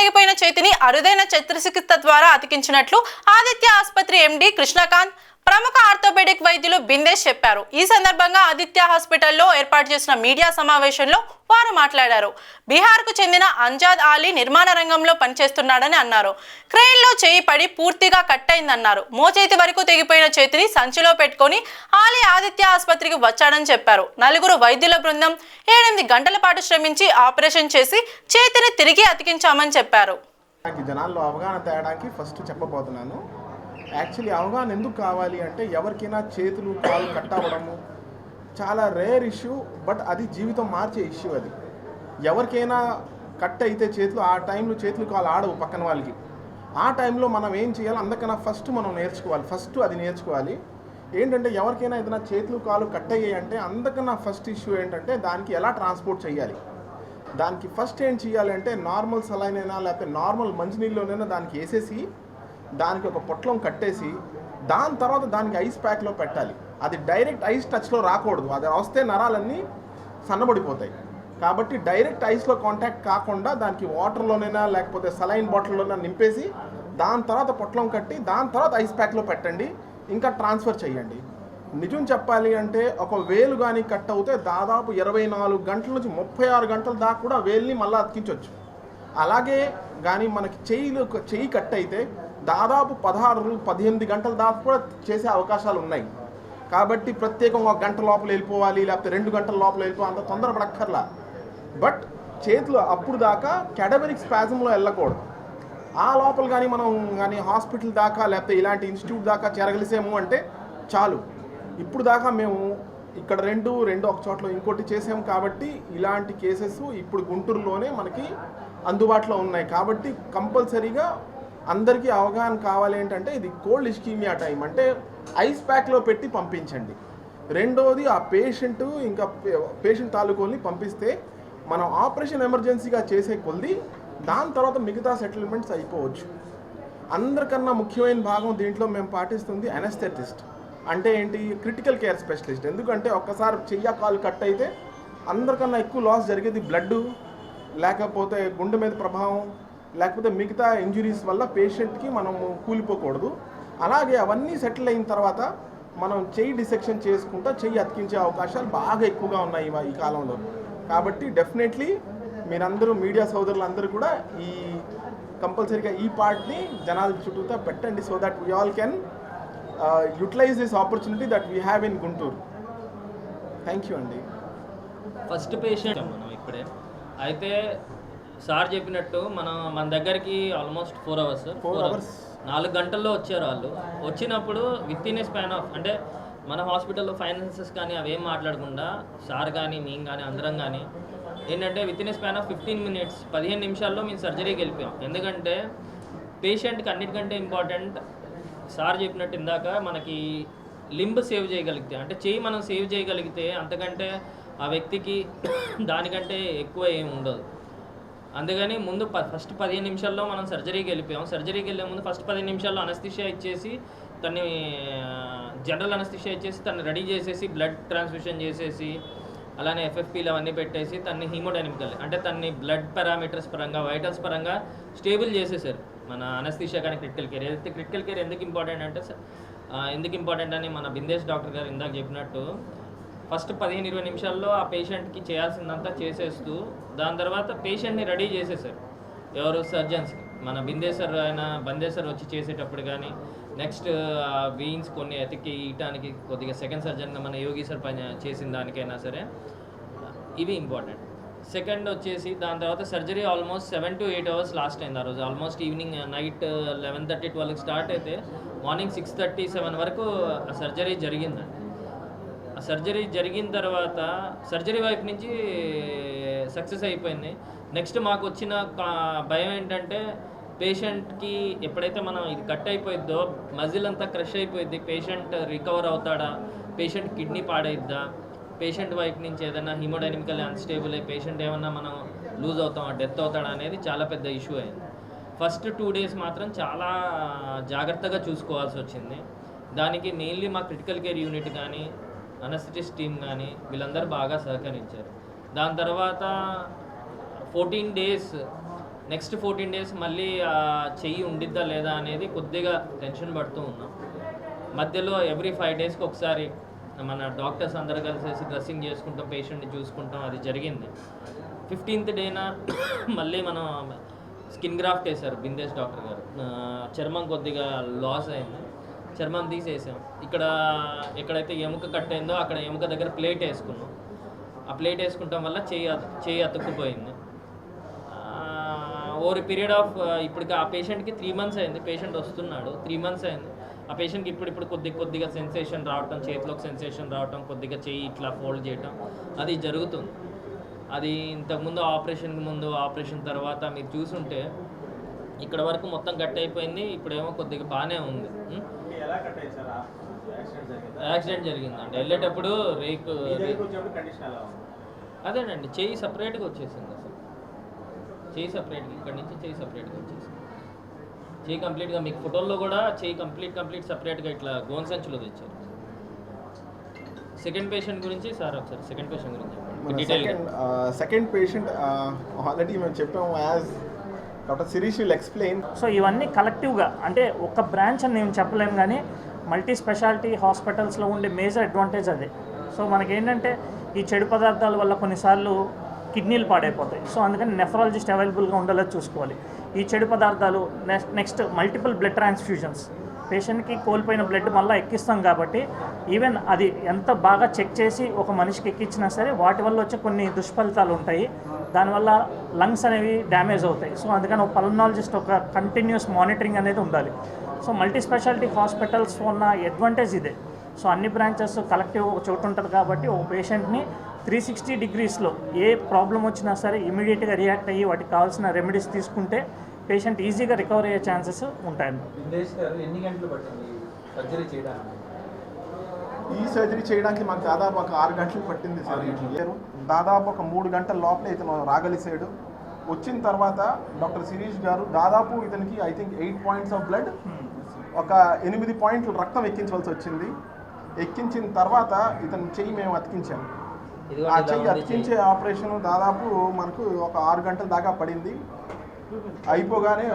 తెగిపోయిన చేతిని అరుదైన శస్త్రచికిత్స ద్వారా అతికించినట్లు ఆదిత్య ఆసుపత్రి ఎండి కృష్ణకాంత్ ప్రముఖ ఆర్థోపెడిక్ వైద్యులు బిందేశ్ చెప్పారు. ఈ సందర్భంగా ఆదిత్య హాస్పిటల్లో ఏర్పాటు చేసిన మీడియా సమావేశంలో వారు మాట్లాడారు. బీహార్కు చెందిన అంజాద్ అలీ నిర్మాణ రంగంలో పనిచేస్తున్నాడని అన్నారు. క్రెయిన్లో చేయి పడి పూర్తిగా కట్ అయిందన్నారు. మోచేతి వరకు తెగిపోయిన చేతిని సంచిలో పెట్టుకొని అలీ ఆదిత్య ఆసుపత్రికి వచ్చాడని చెప్పారు. నలుగురు వైద్యుల బృందం 8 గంటల పాటు శ్రమించి ఆపరేషన్ చేసి చేతిని తిరిగి అతికించామని చెప్పారు. జనాల్లో అవగాహన తేడానికి ఫస్ట్ చెప్పబోతున్నాను. యాక్చువల్లీ అవగాహన ఎందుకు కావాలి అంటే ఎవరికైనా చేతులు కాళ్ళు కట్ అవ్వడము చాలా రేర్ ఇష్యూ, బట్ అది జీవితం మార్చే ఇష్యూ. అది ఎవరికైనా కట్ అయితే చేతులు ఆ టైంలో చేతులు కాళ్ళు ఆడవు పక్కన వాళ్ళకి. ఆ టైంలో మనం ఏం చేయాలి, అందుకన్నా ఫస్ట్ మనం నేర్చుకోవాలి. ఫస్ట్ అది నేర్చుకోవాలి. ఏంటంటే ఎవరికైనా ఏదైనా చేతులు కాళ్ళు కట్ అయ్యాయి అంటే అందుకన్నా ఫస్ట్ ఇష్యూ ఏంటంటే దానికి ఎలా ట్రాన్స్పోర్ట్ చేయాలి. దానికి ఫస్ట్ ఏం చేయాలి అంటే నార్మల్ సలైన్ అయినా లేకపోతే నార్మల్ మంచినీళ్ళలోనైనా దానికి వేసేసి దానికి ఒక పొట్లం కట్టేసి దాని తర్వాత దానికి ఐస్ ప్యాక్లో పెట్టాలి. అది డైరెక్ట్ ఐస్ టచ్లో రాకూడదు. అది వస్తే నరాలన్నీ సన్నబడిపోతాయి. కాబట్టి డైరెక్ట్ ఐస్లో కాంటాక్ట్ కాకుండా దానికి వాటర్లోనైనా లేకపోతే సలైన్ బాటిల్లోనైనా నింపేసి దాని తర్వాత పొట్లం కట్టి దాని తర్వాత ఐస్ ప్యాక్లో పెట్టండి. ఇంకా ట్రాన్స్ఫర్ చేయండి. నిజం చెప్పాలి అంటే ఒక వేలు కానీ కట్ అవుతే దాదాపు 24 గంటల నుంచి 36 గంటల దాకా కూడా వేలుని మళ్ళీ అతికించవచ్చు. అలాగే కానీ మనకి చెయ్యి కట్ అయితే దాదాపు 16-18 గంటల దాకా కూడా చేసే అవకాశాలు ఉన్నాయి. కాబట్టి ప్రత్యేకంగా 1 గంట లోపల వెళ్ళిపోవాలి లేకపోతే 2 గంటల లోపల వెళ్ళిపోవాలి అంత తొందరపడక్కర్లా. బట్ చేతులు అప్పుడు దాకా క్యాడబరిక్ స్పాజంలో వెళ్ళకూడదు. ఆ లోపల కానీ మనం కానీ హాస్పిటల్ దాకా లేకపోతే ఇలాంటి ఇన్స్టిట్యూట్ దాకా చేరగలిసాము అంటే చాలు. ఇప్పుడు దాకా మేము ఇక్కడ రెండు ఒక చోట్ల ఇంకోటి చేసాము. కాబట్టి ఇలాంటి కేసెస్ ఇప్పుడు గుంటూరులోనే మనకి అందుబాటులో ఉన్నాయి. కాబట్టి కంపల్సరీగా అందరికీ అవగాహన కావాలి ఏంటంటే ఇది కోల్డ్ ఇస్కీమియా టైం అంటే ఐస్ ప్యాక్లో పెట్టి పంపించండి. రెండోది ఆ పేషెంట్ తాలూకోల్ని పంపిస్తే మనం ఆపరేషన్ ఎమర్జెన్సీగా చేసే కొద్ది దాని తర్వాత మిగతా సెటిల్మెంట్స్ అయిపోవచ్చు. అందరికన్నా ముఖ్యమైన భాగం దీంట్లో మేము పాటిస్తుంది అనెస్థెటిస్ట్ అంటే ఏంటి, క్రిటికల్ కేర్ స్పెషలిస్ట్. ఎందుకంటే ఒక్కసారి చెయ్య కాలు కట్ అయితే అందరికన్నా ఎక్కువ లాస్ జరిగేది బ్లడ్, లేకపోతే గుండె మీద ప్రభావం, లేకపోతే మిగతా ఇంజురీస్ వల్ల పేషెంట్కి మనం కూలిపోకూడదు. అలాగే అవన్నీ సెటిల్ అయిన తర్వాత మనం చెయ్యి డిసెక్షన్ చేసుకుంటా చెయ్యి అతికించే అవకాశాలు బాగా ఎక్కువగా ఉన్నాయి ఈ కాలంలో. కాబట్టి డెఫినెట్లీ మీరందరూ మీడియా సోదరులందరూ కూడా ఈ కంపల్సరీగా ఈ పార్ట్ని జనాల చుట్టూతా పెట్టండి. So that we all can utilize this opportunity that we have in Guntur. Thank you అండి. ఫస్ట్ పేషెంట్ మనం ఇప్పుడే అయితే సార్ చెప్పినట్టు మన దగ్గరికి ఆల్మోస్ట్ 4 అవర్స్ 4 గంటల్లో వచ్చారు వాళ్ళు. వచ్చినప్పుడు with in a span of అంటే మన హాస్పిటల్లో ఫైనాన్సెస్ కానీ అవేం మాట్లాడకుండా సార్ కానీ మేము కానీ అందరం కానీ ఏంటంటే with in a span of 15 నిమిషాల్లో మేము సర్జరీకి వెళ్ళిపోయాం. ఎందుకంటే పేషెంట్కి అన్నిటికంటే ఇంపార్టెంట్ సార్ చెప్పినట్టు ఇందాక మనకి లింబ్ సేవ్ చేయగలిగితే అంటే చెయ్యి మనం సేవ్ చేయగలిగితే అంతకంటే ఆ వ్యక్తికి దానికంటే ఎక్కువ ఏమి ఉండదు. అందుకని ముందు ఫస్ట్ 15 నిమిషాల్లో మనం సర్జరీకి వెళ్ళిపోయాం. సర్జరీకి వెళ్ళే ముందు ఫస్ట్ 15 నిమిషాల్లో అనస్థిషియా ఇచ్చేసి తన్ని జనరల్ అనస్థిషియా ఇచ్చేసి తను రెడీ చేసేసి బ్లడ్ ట్రాన్స్ఫ్యూషన్ చేసేసి అలానే ఎఫ్ఎఫ్పీలు అవన్నీ పెట్టేసి తన్ని హీమోడైనమికల్ అంటే తన్ని బ్లడ్ పారామీటర్స్ పరంగా వైటల్స్ పరంగా స్టేబుల్ చేసేసారు మన అనస్థిషియా కానీ క్రిటికల్ కేర్. ఏదైతే క్రిటికల్ కేర్ ఎందుకు ఇంపార్టెంట్ అని మన బిందేశ్ డాక్టర్ గారు ఇందాక చెప్పినట్టు ఫస్ట్ 15-20 నిమిషాల్లో ఆ పేషెంట్కి చేయాల్సిందంతా చేసేస్తూ దాని తర్వాత పేషెంట్ని రెడీ చేసేసారు ఎవరు సర్జన్స్కి. మన బందేశ్వర్ వచ్చి చేసేటప్పుడు కానీ నెక్స్ట్ వీన్స్ కొన్ని ఎతికి ఇయటానికి కొద్దిగా సెకండ్ సర్జన్గా మన యోగి సార్ పని చేసిన దానికైనా సరే ఇవి ఇంపార్టెంట్. సెకండ్ వచ్చేసి దాని తర్వాత surgery almost 7 to 8 hours last అయింది ఆ రోజు. ఆల్మోస్ట్ ఈవినింగ్ నైట్ 11:30-12కి స్టార్ట్ అయితే మార్నింగ్ 6:30-7 వరకు ఆ సర్జరీ జరిగిందండి. ఆ సర్జరీ జరిగిన తర్వాత సర్జరీ వైపు నుంచి సక్సెస్ అయిపోయింది. నెక్స్ట్ మాకు వచ్చిన భయం ఏంటంటే పేషెంట్కి ఎప్పుడైతే మనం ఇది కట్ అయిపోయిద్దో మజిల్ అంతా క్రష్ అయిపోయిద్ది, పేషెంట్ రికవర్ అవుతాడా, పేషెంట్ కిడ్నీ పాడైద్దా, పేషెంట్ వైపు నుంచి ఏదైనా హీమోడైనమికల్ అన్స్టేబుల్ అయ్యి పేషెంట్ ఏమన్నా మనం లూజ్ అవుతామా, డెత్ అవుతాడా అనేది చాలా పెద్ద ఇష్యూ అయింది. ఫస్ట్ 2 days మాత్రం చాలా జాగ్రత్తగా చూసుకోవాల్సి వచ్చింది. దానికి మెయిన్లీ మా క్రిటికల్ కేర్ యూనిట్ కానీ అనస్థెటిస్ట్ టీమ్ కానీ వీళ్ళందరూ బాగా సహకరించారు. దాని తర్వాత 14 days నెక్స్ట్ 14 days మళ్ళీ చెయ్యి ఉండిద్దా లేదా అనేది కొద్దిగా టెన్షన్ పడుతూ ఉన్నాం. మధ్యలో ఎవ్రీ 5 daysకి ఒకసారి మన డాక్టర్స్ అందరూ కలిసేసి డ్రెస్సింగ్ చేసుకుంటాం, పేషెంట్ని చూసుకుంటాం, అది జరిగింది. 15th డేన మళ్ళీ మనం స్కిన్ గ్రాఫ్ట్ వేశారు బిందేశ్ డాక్టర్ గారు. చర్మం కొద్దిగా లాస్ అయింది, చర్మం తీసేసాం. ఎక్కడైతే ఎముక కట్ అయిందో అక్కడ ఎముక దగ్గర ప్లేట్ వేసుకున్నాం. ఆ ప్లేట్ వేసుకుంటాం వల్ల చెయ్యి అతుక్కుపోయింది. ఓవర్ పీరియడ్ ఆఫ్ ఇప్పటికి ఆ పేషెంట్కి 3 months అయింది. పేషెంట్ వస్తున్నాడు, 3 months అయింది. ఆ పేషెంట్కి ఇప్పుడు కొద్దిగా సెన్సేషన్ రావటం, చేతిలోకి సెన్సేషన్ రావటం, కొద్దిగా చెయ్యి ఇట్లా ఫోల్డ్ చేయటం అది జరుగుతుంది. అది ఇంతకుముందు ఆపరేషన్కి ముందు, ఆపరేషన్ తర్వాత మీరు చూసుంటే ఇక్కడ వరకు మొత్తం కట్ అయిపోయింది. ఇప్పుడేమో కొద్దిగా బాగానే ఉంది. యాక్సిడెంట్ జరిగిందండి. వెళ్ళేటప్పుడు అదేనండి, చెయ్యి సపరేట్గా వచ్చేసింది. అసలు చెయ్యి సపరేట్గా, ఇక్కడి నుంచి చెయ్యి సపరేట్గా వచ్చేసింది. చెయ్యి కంప్లీట్గా మీకు ఫోటోల్లో కూడా చెయ్యి కంప్లీట్ సపరేట్గా ఇట్లా గోన్ సంచులో తెచ్చారు. సెకండ్ పేషెంట్ గురించి సార్ ఒకసారి సెకండ్ పేషెంట్ గురించి సెకండ్ పేషెంట్ ఆల్రెడీ మేము చెప్పాము, as doctor Shirish will explain. So ఇవన్నీ కలెక్టివ్గా, అంటే ఒక బ్రాంచ్ అని నేను చెప్పలేము, కానీ మల్టీ స్పెషాలిటీ హాస్పిటల్స్లో ఉండే మేజర్ అడ్వాంటేజ్ అదే. సో మనకేంటంటే ఈ చెడు పదార్థాల వల్ల కొన్నిసార్లు కిడ్నీలు పాడైపోతాయి. సో అందుకని నెఫ్రాలజిస్ట్ అవైలబుల్గా ఉండేలా చూసుకోవాలి. ఈ చెడు పదార్థాలు నెక్స్ట్ మల్టిపుల్ బ్లడ్ ట్రాన్స్ఫ్యూజన్స్, పేషెంట్కి కోల్పోయిన బ్లడ్ మళ్ళీ ఎక్కిస్తాం కాబట్టి ఈవెన్ అది ఎంత బాగా చెక్ చేసి ఒక మనిషికి ఎక్కించినా సరే వాటి వల్ల వచ్చే కొన్ని దుష్ఫలితాలు ఉంటాయి. దానివల్ల లంగ్స్ అనేవి డ్యామేజ్ అవుతాయి. సో అందుకని ఒక పల్మనాలజిస్ట్ ఒక కంటిన్యూస్ మానిటరింగ్ అనేది ఉండాలి. సో మల్టీ స్పెషాలిటీ హాస్పిటల్స్ ఉన్న అడ్వాంటేజ్ ఇదే. సో అన్ని బ్రాంచెస్ కలెక్టివ్ ఒక చోటు ఉంటుంది కాబట్టి ఒక పేషెంట్ని 360 degreesలో ఏ ప్రాబ్లం వచ్చినా సరే ఇమీడియట్గా రియాక్ట్ అయ్యి వాటికి కావాల్సిన రెమెడీస్ తీసుకుంటే పేషెంట్ ఈజీగా రికవర్ అయ్యే ఛాన్సెస్ ఉంటాయండి. ఎన్ని గంటలు పట్టింది సర్జరీ చేయడానికి? ఈ సర్జరీ చేయడానికి మాకు దాదాపు ఒక 6 గంటలు పట్టింది సార్. దాదాపు ఒక 3 గంటల లోపలే ఇతను రాగలిసాడు. వచ్చిన తర్వాత డాక్టర్ శిరీష్ గారు దాదాపు ఇతనికి I think 8 points of blood, ఒక 8 points రక్తం ఎక్కించవలసి వచ్చింది. ఎక్కించిన తర్వాత ఇతని చెయ్యి మేము అతికించాము. ఆ చెయ్యి అతికించే ఆపరేషన్ దాదాపు మనకు ఒక 6 గంటల దాకా పడింది. అయిపోగానే